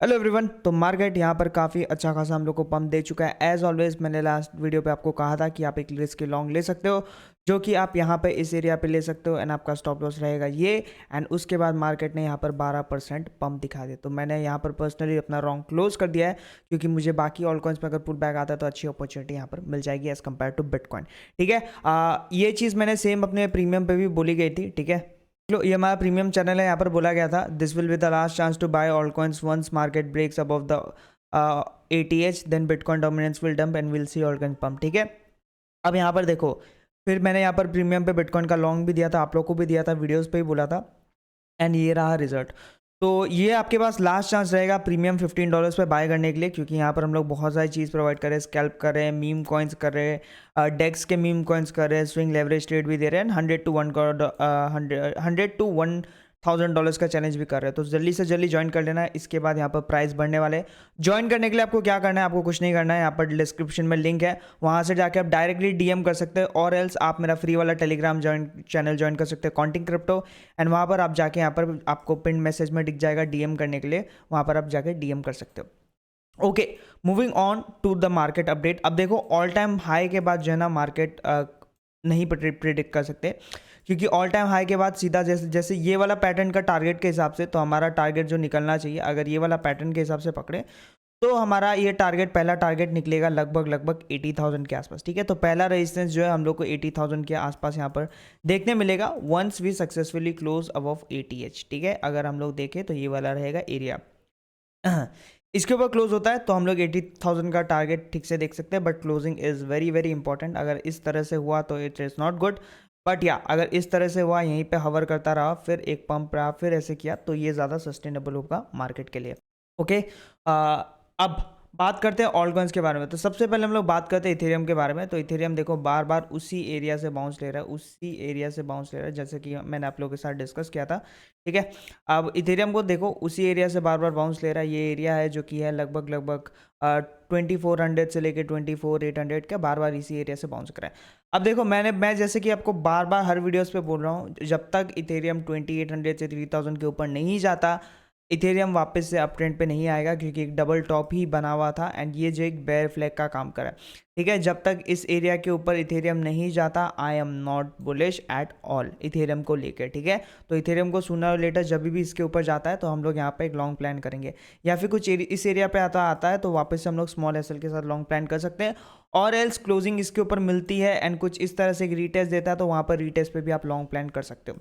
Hello everyone. तो market यहाँ पर काफ़ी अच्छा खासा हम लोग को पंप दे चुका है। एज ऑलवेज मैंने लास्ट वीडियो पे आपको कहा था कि आप एक रिस्क लॉन्ग ले सकते हो, जो कि आप यहाँ पे इस एरिया पे ले सकते हो एंड आपका स्टॉप लॉस रहेगा ये। एंड उसके बाद मार्केट ने यहाँ पर 12% पंप दिखा दिया, तो मैंने यहाँ पर पर्सनली अपना रॉन्ग क्लोज कर दिया है, क्योंकि मुझे बाकी ऑल कॉइन्स में अगर पुल बैक आता है तो अच्छी अपॉर्चुनिटी यहाँ पर मिल जाएगी एज कम्पेयर टू बिटकॉइन। ठीक है, ये चीज़ मैंने सेम अपने प्रीमियम पे भी बोली गई थी। ठीक है, लो ये हमारा प्रीमियम चैनल है, यहाँ पर बोला गया था this will be the last chance to buy altcoins once market breaks above the ATH then Bitcoin dominance will dump and will see altcoins pump. ठीक है, अब यहाँ पर देखो, फिर मैंने यहाँ पर प्रीमियम पे बिटकॉइन का लॉन्ग भी दिया था, आप लोग को भी दिया था, वीडियोस पे ही बोला था, एंड ये रहा रिजल्ट। तो ये आपके पास लास्ट चांस रहेगा प्रीमियम $15 पे बाय करने के लिए, क्योंकि यहाँ पर हम लोग बहुत सारी चीज़ प्रोवाइड कर रहे हैं, स्कैल्प कर रहे हैं, मीम कॉइन्स कर रहे हैं, डेक्स के मीम कॉइन्स कर रहे हैं, स्विंग लेवरेज ट्रेड भी दे रहे हैं, 100 to $1,000 का चैलेंज भी कर रहे हैं। तो जल्दी से जल्दी ज्वाइन कर लेना है, इसके बाद यहाँ पर प्राइस बढ़ने वाले। ज्वाइन करने के लिए आपको क्या करना है, आपको कुछ नहीं करना है, यहाँ पर डिस्क्रिप्शन में लिंक है, वहाँ से जाके आप डायरेक्टली DM कर सकते हैं, और एल्स आप मेरा फ्री वाला टेलीग्राम चैनल ज्वाइन कर सकते हैं, कॉन्टिंग क्रिप्टो। एंड वहाँ पर आप जाके यहाँ पर आपको पिन मैसेज में दिख जाएगा DM करने के लिए, वहाँ पर आप जाके DM कर सकते हो। Okay, moving on to the market update. अब देखो, ऑल टाइम हाई के बाद जो है ना मार्केट नहीं प्रिडिक्ट कर सकते, क्योंकि ऑल टाइम हाई के बाद सीधा जैसे जैसे ये वाला पैटर्न का टारगेट के हिसाब से, तो हमारा टारगेट जो निकलना चाहिए, अगर ये वाला पैटर्न के हिसाब से पकड़े तो हमारा ये टारगेट, पहला टारगेट निकलेगा लगभग 80,000 के आसपास। ठीक है, तो पहला रेजिस्टेंस जो है हम लोग को 80,000 के आसपास यहाँ पर देखने मिलेगा once we successfully close above ATH। ठीक है, अगर हम लोग देखें तो ये वाला रहेगा एरिया, इसके ऊपर क्लोज होता है तो हम लोग 80,000 का टारगेट ठीक से देख सकते हैं, but closing is very very important. अगर इस तरह से हुआ तो it is not good, but या अगर इस तरह से हुआ, यहीं पे हवर करता रहा, फिर एक पंप रहा, फिर ऐसे किया, तो ये ज़्यादा सस्टेनेबल होगा मार्केट के लिए। ओके, अब बात करते हैं ऑल कॉइन्स के बारे में। तो सबसे पहले हम लोग बात करते हैं इथेरियम के बारे में। तो इथेरियम देखो बार बार उसी एरिया से बाउंस ले रहा है, उसी एरिया से बाउंस ले रहा है, जैसे कि मैंने आप लोगों के साथ डिस्कस किया था। ठीक है, अब इथेरियम को देखो उसी एरिया से बार बार बाउंस ले रहा है। ये एरिया है जो कि है लगभग 2400 से लेके 24,800 का, बार बार इसी एरिया से बाउंस कर रहा है। अब देखो मैं जैसे कि आपको बार बार हर वीडियोस पे बोल रहा हूँ, जब तक इथेरियम 2800 से 3000 के ऊपर नहीं जाता, इथेरियम वापस से अप ट्रेंड पे नहीं आएगा, क्योंकि एक डबल टॉप ही बना हुआ था एंड ये जो एक बेयर फ्लैग का काम करा है। ठीक है, जब तक इस एरिया के ऊपर इथेरियम नहीं जाता, I am not bullish at all Ethereum को लेकर। ठीक है, तो इथेरियम को सूनर और लेटर जब भी इसके ऊपर जाता है तो हम लोग यहाँ पे एक लॉन्ग प्लान करेंगे, या फिर कुछ इस एरिया पे आता है तो वापस से हम लोग स्मॉल SL के साथ लॉन्ग प्लान कर सकते हैं, और एल्स क्लोजिंग इसके ऊपर मिलती है एंड कुछ इस तरह से एक रीटेस्ट देता है, तो वहाँ पर रीटेस्ट पे भी आप लॉन्ग प्लान कर सकते हो।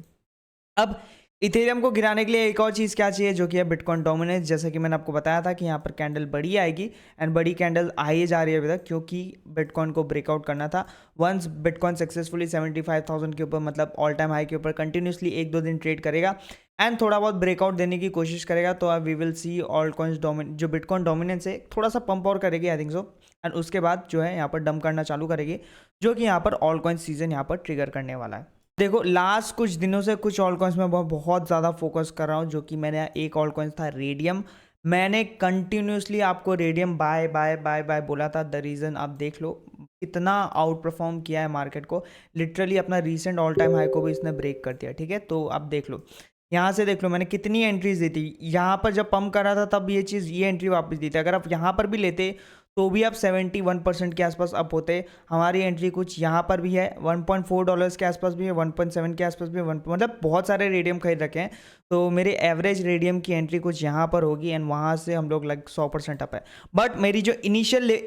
अब इथेरियम को गिराने के लिए एक और चीज़ क्या चाहिए, जो कि है बिटकॉइन डोमिनेंस। जैसे कि मैंने आपको बताया था कि यहाँ पर कैंडल बड़ी आएगी, एंड बड़ी कैंडल आई जा रही है अभी तक, क्योंकि बिटकॉइन को ब्रेकआउट करना था। वंस बिटकॉइन सक्सेसफुली 75,000 के ऊपर, मतलब ऑल टाइम हाई के ऊपर कंटिन्यूसली 1-2 दिन ट्रेड करेगा एंड थोड़ा बहुत ब्रेकआउट देने की कोशिश करेगा, तो we will see altcoins जो बिटकॉइन डोमिनेंस है थोड़ा सा पंप और करेगी, आई थिंक सो। एंड उसके बाद जो है यहाँ पर डंप करना चालू करेगी, जो कि यहाँ पर ऑल कॉइन सीजन यहाँ पर ट्रिगर करने वाला है। देखो लास्ट कुछ दिनों से कुछ ऑल कॉइन्स में बहुत ज़्यादा फोकस कर रहा हूँ, जो कि मैंने एक ऑल कॉइन्स था रेडियम। मैंने कंटिन्यूसली आपको Radium buy buy buy buy बोला था। द रीज़न आप देख लो कितना आउट परफॉर्म किया है मार्केट को, लिटरली अपना रीसेंट ऑल टाइम हाई को भी इसने ब्रेक कर दिया। ठीक है, तो आप देख लो, यहाँ से देख लो मैंने कितनी एंट्रीज दी थी। यहाँ पर जब पंप कर रहा था तब ये एंट्री वापस दी थी। अगर आप यहाँ पर भी लेते तो भी आप 71% के आसपास अप होते। हमारी एंट्री कुछ यहाँ पर भी है, $1.4 के आसपास भी है, 1.7 के आसपास भी है, मतलब बहुत सारे रेडियम खरीद रखे हैं। तो मेरे एवरेज रेडियम की एंट्री कुछ यहाँ पर होगी, एंड वहाँ से हम लोग 100% अप है। बट मेरी जो इनिशियल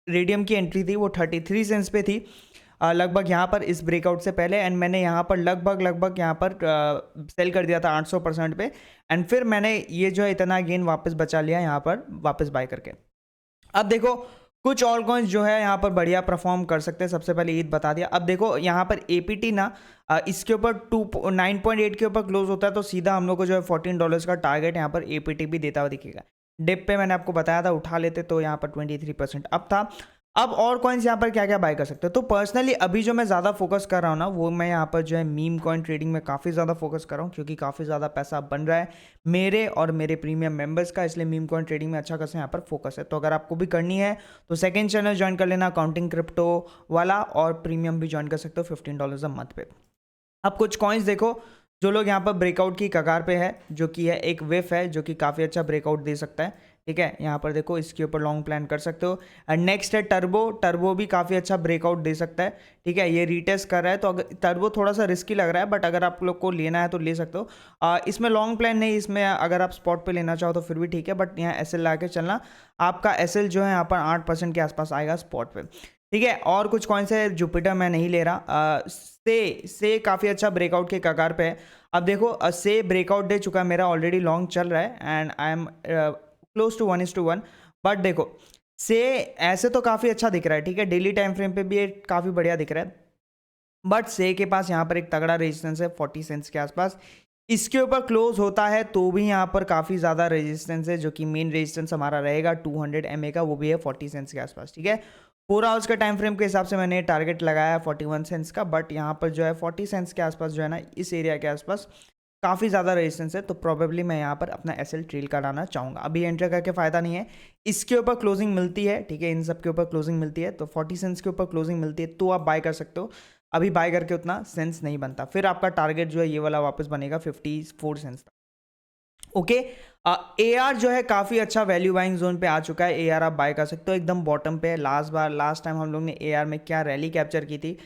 रेडियम की एंट्री थी वो 33 सेंट्स पे थी, लगभग यहाँ पर इस ब्रेकआउट से पहले, एंड मैंने यहाँ पर लगभग यहाँ पर सेल कर दिया था 800% पे, एंड फिर मैंने ये जो है इतना गेन वापस बचा लिया यहाँ पर वापस बाय करके। अब देखो कुछ ऑल कॉइन्स जो है यहाँ पर बढ़िया परफॉर्म कर सकते हैं। सबसे पहले ईद बता दिया। अब देखो यहाँ पर APT ना इसके ऊपर 9.8 के ऊपर क्लोज होता है, तो सीधा हम लोग को जो है $14 का टारगेट यहाँ पर APT भी देता हुआ दिखेगा। डिप पे मैंने आपको बताया था उठा लेते तो यहाँ पर 23% अप था। अब और कॉइन्स यहाँ पर क्या क्या बाय कर सकते हो, तो पर्सनली अभी जो मैं ज़्यादा फोकस कर रहा हूँ ना, वो मैं यहाँ पर जो है मीम कॉइन ट्रेडिंग में काफ़ी ज़्यादा फोकस कर रहा हूँ, क्योंकि काफ़ी ज़्यादा पैसा बन रहा है मेरे और मेरे प्रीमियम मेंबर्स का, इसलिए मीम कॉइन ट्रेडिंग में अच्छा खासा यहाँ पर फोकस है। तो अगर आपको भी करनी है तो सेकंड चैनल ज्वाइन कर लेना, काउंटिंग क्रिप्टो वाला, और प्रीमियम भी ज्वाइन कर सकते हो $15 अ मंथ पे। अब कुछ कॉइन्स देखो जो लोग यहाँ पर ब्रेकआउट की कगार पे है, जो कि है एक वेफ है जो कि काफ़ी अच्छा ब्रेकआउट दे सकता है, ठीक है। यहाँ पर देखो इसके ऊपर लॉन्ग प्लान कर सकते हो। एंड नेक्स्ट है टर्बो। टर्बो भी काफ़ी अच्छा ब्रेकआउट दे सकता है, ठीक है। ये रीटेस्ट कर रहा है तो अगर टर्बो थोड़ा सा रिस्की लग रहा है, बट अगर आप लोग को लेना है तो ले सकते हो। इसमें लॉन्ग प्लान नहीं, इसमें अगर आप स्पॉट पे लेना चाहो तो फिर भी ठीक है, बट यहाँ एसएल ला के चलना। आपका एसएल जो है यहाँ पर 8% के आसपास आएगा स्पॉट पे, ठीक है। और कुछ कौन से, जुपिटर मैं नहीं ले रहा। से काफ़ी अच्छा ब्रेकआउट के कगार पे है। अब देखो से ब्रेकआउट दे चुका है, मेरा ऑलरेडी लॉन्ग चल रहा है and I am close to 1:1। But देखो से ऐसे तो काफ़ी अच्छा दिख रहा है, ठीक है। डेली टाइम फ्रेम पे भी ये काफ़ी बढ़िया दिख रहा है, बट से के पास यहाँ पर एक तगड़ा रेजिस्टेंस है 40 सेंट्स के आसपास। इसके ऊपर क्लोज होता है तो भी यहाँ पर काफ़ी ज़्यादा रेजिस्टेंस है, जो कि मेन रेजिस्टेंस हमारा रहेगा 200 MA का, वो भी है 40 सेंट्स के आसपास, ठीक है। 4 आवर्स का टाइम फ्रेम के हिसाब से मैंने टारगेट लगाया 41 सेंट्स का, बट यहाँ पर जो है 40 सेंट्स के आसपास जो है ना, इस एरिया के आसपास काफ़ी ज़्यादा रेजिस्टेंस है, तो प्रोबेबली मैं यहाँ पर अपना एसएल ट्रेल कराना चाहूँगा। अभी एंटर करके फ़ायदा नहीं है, इसके ऊपर क्लोजिंग मिलती है, ठीक है। इन सब के ऊपर क्लोजिंग मिलती है, तो 40 सेंट्स के ऊपर क्लोजिंग मिलती है तो आप बाय कर सकते हो। अभी बाय करके उतना सेंस नहीं बनता, फिर आपका टारगेट जो है ये वाला वापस बनेगा 54 सेंस तक, ओके। एआर जो है काफ़ी अच्छा वैल्यू बाइंग जोन पे आ चुका है। एआर आप बाय कर सकते हो, एकदम बॉटम पे है। लास्ट टाइम हम लोग ने एआर में क्या रैली कैप्चर की थी,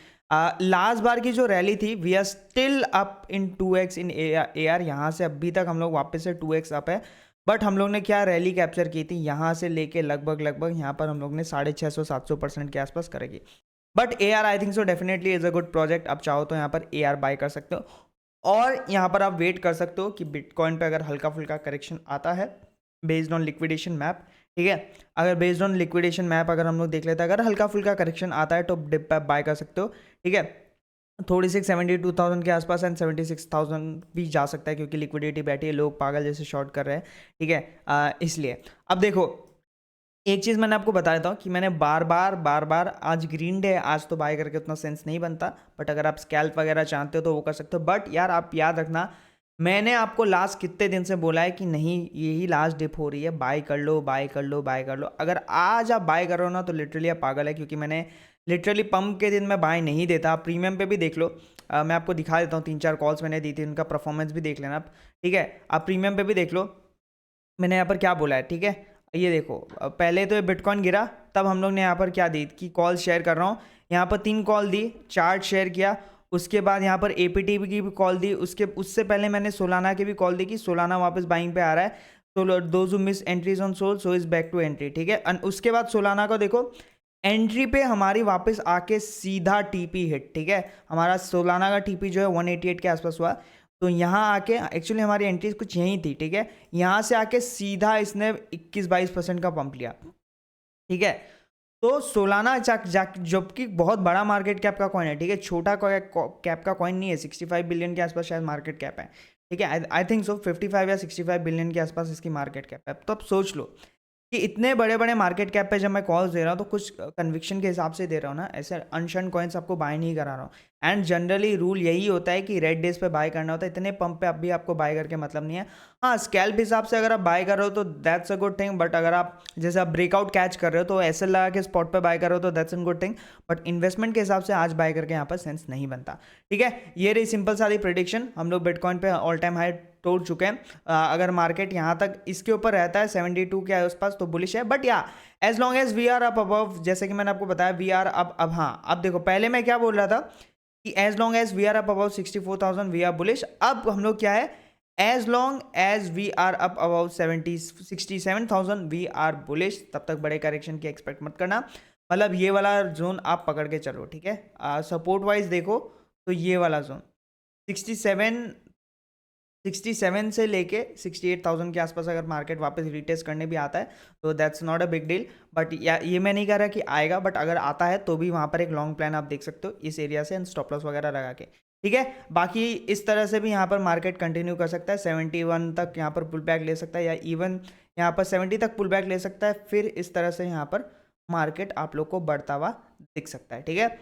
लास्ट बार की जो रैली थी, we are still up in 2x in AR. यहाँ से अभी तक हम लोग वापस से 2x अप है, बट हम लोग ने क्या रैली कैप्चर की थी, यहाँ से लेके लगभग यहाँ पर हम लोग ने 650-700% के आसपास करेगी। But AR I think so definitely is a good project. आप चाहो तो यहाँ पर एआर बाय कर सकते हो, और यहाँ पर आप वेट कर सकते हो कि बिटकॉइन पे अगर हल्का फुल्का करेक्शन आता है बेस्ड ऑन लिक्विडेशन मैप, ठीक है। अगर बेस्ड ऑन लिक्विडेशन मैप अगर हम लोग देख लेते हैं, अगर हल्का फुल्का करेक्शन आता है तो डिप पे बाय कर सकते हो, ठीक है। थोड़ी सी 72,000 के आसपास एंड 76,000 भी जा सकता है, क्योंकि लिक्विडिटी बैठी है, लोग पागल जैसे शॉर्ट कर रहे हैं, ठीक है। इसलिए अब देखो एक चीज़ मैंने आपको बता देता हूँ कि मैंने बार बार आज ग्रीन डे है, आज तो बाय करके उतना सेंस नहीं बनता, बट अगर आप स्कैल्प वगैरह चाहते हो तो वो कर सकते हो। बट यार आप याद रखना, मैंने आपको लास्ट कितने दिन से बोला है कि नहीं यही लास्ट डिप हो रही है, बाय कर लो बाय कर लो बाय कर लो। अगर आज आप बाय कर रहे हो ना तो लिटरली आप पागल है, क्योंकि मैंने लिटरली पंप के दिन में बाय नहीं देता। आप प्रीमियम पे भी देख लो, मैं आपको दिखा देता हूँ, 3-4 कॉल्स मैंने दी थी, उनका परफॉर्मेंस भी देख लेना आप, ठीक है। आप प्रीमियम पे भी देख लो मैंने यहाँ पर क्या बोला है, ठीक है। ये देखो पहले तो ये बिटकॉइन गिरा, तब हम लोग ने यहाँ पर क्या दी कि कॉल शेयर कर रहा हूँ, यहाँ पर 3 कॉल दी, चार्ट शेयर किया, उसके बाद यहाँ पर एपीटी की भी कॉल दी, उससे पहले मैंने सोलाना की भी कॉल दी कि सोलाना वापस बाइंग पे आ रहा है, तो those who miss entries on Sol so is back to entry, ठीक है। उसके बाद सोलाना को देखो एंट्री पे हमारी वापस आके सीधा टीपी हिट, ठीक है। हमारा सोलाना का टीपी जो है 188 के आसपास हुआ, तो यहाँ आके एक्चुअली हमारी एंट्रीज कुछ यहीं थी, ठीक है। यहाँ से आके सीधा इसने 21-22% का पंप लिया, ठीक है। तो सोलाना जबकि बहुत बड़ा मार्केट कैप का कॉइन है, ठीक है, छोटा कैप का कॉइन नहीं है। 65 बिलियन के आसपास शायद मार्केट कैप है, ठीक है। आई थिंक सो 55 या 65 बिलियन के आसपास इसकी मार्केट कैप है। तो अब सोच लो कि इतने बड़े बड़े मार्केट कैप पे जब मैं कॉल्स दे रहा हूँ तो कुछ कन्विक्शन के हिसाब से दे रहा हूँ ना, ऐसे अनशन कॉइन्स आपको बाय नहीं करा रहा हूँ। एंड जनरली रूल यही होता है कि रेड डेज पे बाय करना होता है, इतने पंप पे अब भी आपको बाय करके मतलब नहीं है। हाँ स्कैल्प हिसाब से अगर आप बाय कर रहे हो तो that's a good thing, but अगर आप जैसे आप ब्रेकआउट कैच कर रहे हो तो ऐसे लगा के स्पॉट पे बाय कर रहे हो तो that's a good thing, but investment के हिसाब से आज बाय करके यहाँ पर सेंस नहीं बनता, ठीक है। ये रही सिंपल सारी प्रेडिक्शन। हम लोग बिटकॉइन पे ऑल टाइम हाई तोड़ चुके हैं। अगर मार्केट यहाँ तक इसके ऊपर रहता है 72 के आसपास तो बुलिश है, बट या as long as we are up above, जैसे कि मैंने आपको बताया वी आर अप। अब हाँ अब देखो पहले मैं क्या बोल रहा था कि as long as we are up about 64,000 we are bullish. अब हम लोग क्या है, as long as we are up about 67,000 we are bullish. तब तक बड़े करेक्शन की एक्सपेक्ट मत करना, मतलब ये वाला जोन आप पकड़ के चलो, ठीक है। सपोर्ट वाइज देखो तो ये वाला जोन 67 से लेके 68,000 के आसपास अगर मार्केट वापस रिटेस्ट करने भी आता है तो that's not a big deal. But ये मैं नहीं कह रहा कि आएगा, बट अगर आता है तो भी वहाँ पर एक लॉन्ग प्लान आप देख सकते हो इस एरिया से, एंड स्टॉप लॉस वगैरह लगा के, ठीक है। बाकी इस तरह से भी यहाँ पर मार्केट कंटिन्यू कर सकता है, 71 तक यहाँ पर पुल बैक ले सकता है, या इवन यहाँ पर 70 तक पुल बैक ले सकता है। फिर इस तरह से यहाँ पर मार्केट आप लोग को बढ़ता हुआ दिख सकता है, ठीक है।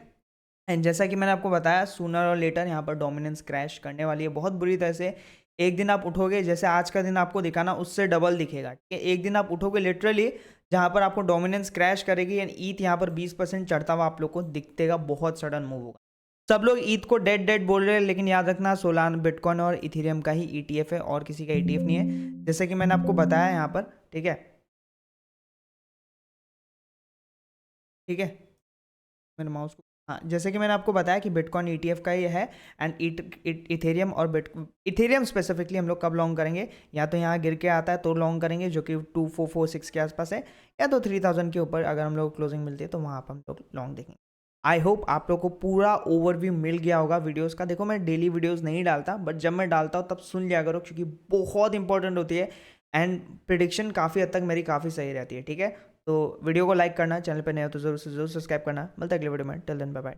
एंड जैसा कि मैंने आपको बताया सूनर और लेटर यहाँ पर डोमिनेंस क्रैश करने वाली है बहुत बुरी तरह से। एक दिन आप उठोगे जैसे आज का दिन आपको दिखा ना, उससे डबल दिखेगा, ठीक है। एक दिन आप उठोगे लिटरली जहाँ पर आपको डोमिनेंस क्रैश करेगी एंड ईथ यहाँ पर 20% चढ़ता हुआ आप लोग को दिखेगा, बहुत सडन मूव होगा। सब लोग ईथ को डेड डेड बोल रहे हैं, लेकिन याद रखना सोलाना, बिटकॉइन और इथेरियम का ही ईटीएफ है और किसी का ईटीएफ नहीं है, जैसे कि मैंने आपको बताया यहाँ पर। ठीक है, ठीक है, मैंने माउस को, हाँ, जैसे कि मैंने आपको बताया कि बिटकॉइन ईटीएफ का ही है। एंड इथेरियम और इथेरियम स्पेसिफिकली हम लोग कब लॉन्ग करेंगे, या तो यहाँ गिर के आता है तो लॉन्ग करेंगे जो कि 2446 के आसपास है, या तो 3000 के ऊपर अगर हम लोग क्लोजिंग मिलती है तो वहाँ पर हम लोग लॉन्ग देखेंगे। आई होप आप लोग को पूरा ओवरव्यू मिल गया होगा वीडियोस का। देखो मैं डेली वीडियोस नहीं डालता, बट जब मैं डालता हूँ तब सुन लिया करो, क्योंकि बहुत इंपॉर्टेंट होती है एंड प्रिडिक्शन काफ़ी हद तक मेरी काफ़ी सही रहती है। ठीक है, तो वीडियो को लाइक करना, चैनल पे नए हो तो जरूर से जरूर सब्सक्राइब करना। मिलता है अगले वीडियो में, टिल देन बाय बाय।